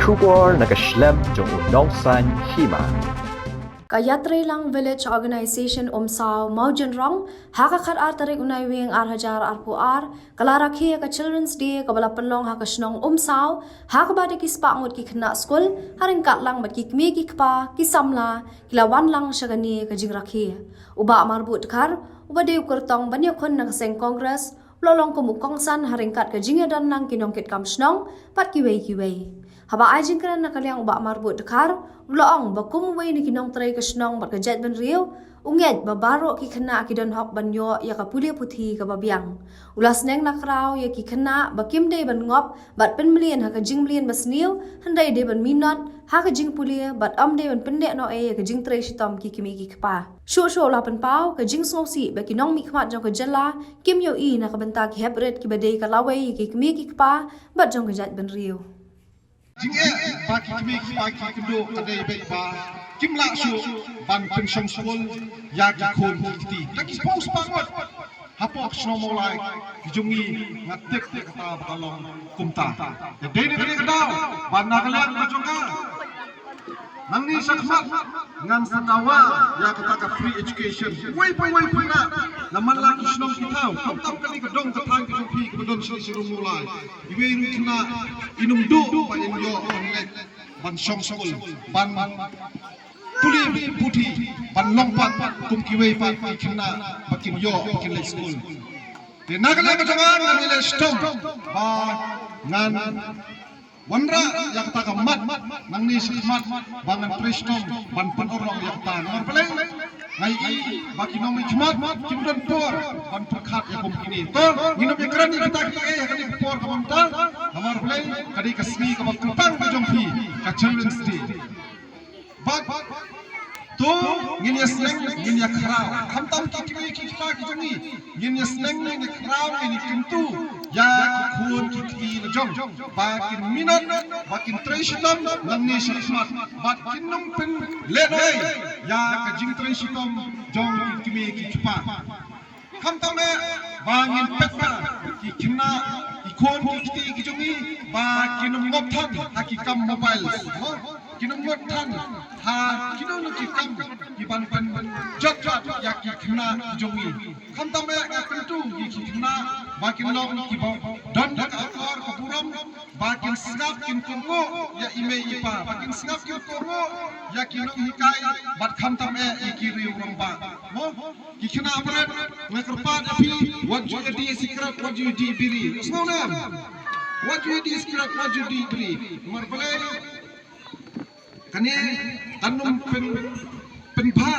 Shubor nakaslem jong unongsan hima. Kayatri lang Village Organization umsaw Maujan Rong hakakar artari unay wing arhajar arpuar kalarakhi ka Children's Day kabala penlong hakasnong umsaw hakabade kispa ngot kikna school haring katlang bat kikmi kikpa kisamla kilawan lang syagani ka jingrakhi uba marbut kar uba dew kurtong banyak kon nakaseng Congress lolong kumukongsan haring kat ka jingadan lang kinongkit kamsnong pat kiwei haba ajing kana nakaliang uba marbut kar Ulang bakum way ni kinong tray kasnong barkajat ban riyo unged babaro ki kana kidon hok banyo ya kapuli puthi kababiang ulas neng nakraw ya ki kana bakim day ban ngop bat penmlian ha kajing mlian basniu handai day ban minot ha kajing pulia bat day ban pendek no ya kajing tray sitom ki kimi ki kpa shu la pan pau kajing snosi ba kinong mi khmat jong kajala kim yo I na kabanta ki hebret ki badai kalawai ki kimi ki kpa bat jong kajat ban riyo Jingga bagi kami bagi kendo kadai baik ba kimla su ban pension school ya ki khon kiti taki paus pangot hapok snowmolai kijungi ngatek kata balong kumta ya dene kadau ban nagalan majonga nangni sakmat ngan satawa ya kata ka free education wai na naman lagi snom kitau tam kali kedong katang kijungi kedon siru mulai iwe kena inum do pa inyo online ban song school ban puli puti ban lompat kum kiwe pa kena bakin yo bakin le school de nagala ka jangan nile stom ba ngan Wandra yang tak mat nang ni sikmat bangan prestom ban penorong yang tan nang peleng ngai baki nomi jmat kimdan por ban perkhat ya kom kini to nginop yang kerani kita ya kali por kamanta hamar peleng kadi kasmi ka bakutang ka jongpi ka Children's Day bak to ngin ya sneng ngin ya khrau khamtam ki kimi ki pa ki jongi ngin ya sneng ngin ya khrau ngin kintu ya khun ki ti na jong bakin minat bakin tresitom nang ni sikmat bakin nung pen lenoi ya ka jing tresitom jong ki kimi ki pa khamtam me bangin petna ki kimna ki khun ki ti ki jongi bakin nung ngopthan hakikam mobile kinong tan ha kinong nakikam iban jat ya ki khna jongi khamtam ya kentu ki khna bakin long ki don dak akor kapuram bakin snap kin kongo ya ime ipa bakin snap kin kongo ya kinong hikai bat khamtam e ki riurang ba mo ki khna apret ngakerpat api what you di secret what you di biri snona what you di secret what you di biri marbale kani tanum penpa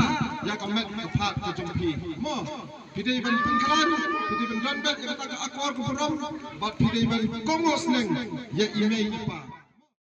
ya kamet phat ke jompi mo pidai ban pengkalan pidai ban dan bet kata akor ko rom bat pidai ban kongos neng ya ime ipa